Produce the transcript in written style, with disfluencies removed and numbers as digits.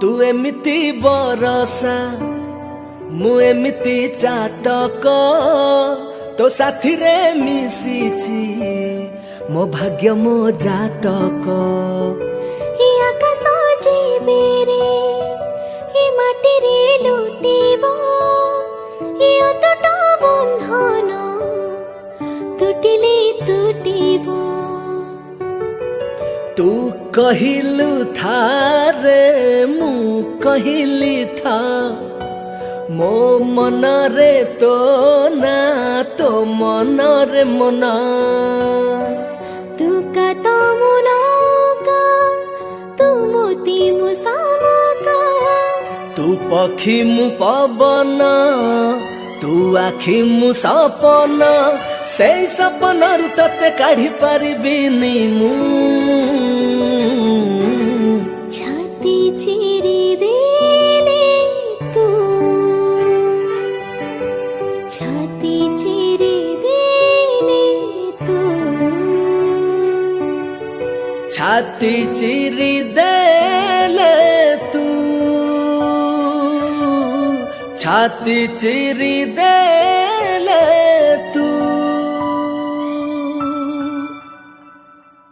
तू एमिति बरसा मु एमिति चातक तो साथी रे मिशिची मो भाग्य मो जातक आकाश जीवेरे माटी रे लुटिब अतट बंधन तुटिले तुटिब तू कहिलु था रे मु कहिली था मो मन रे तो ना तो मन रे मना तू का मुनका तू मोती मुसामका तू पक्षी मु पवन तू आखि मु सपन से सपन रु तते काढ़ी पारिबिनी मु छाती चिरी देले तू छाती चिरी देले तू छाती चिरी देले तू छाती चिरी दे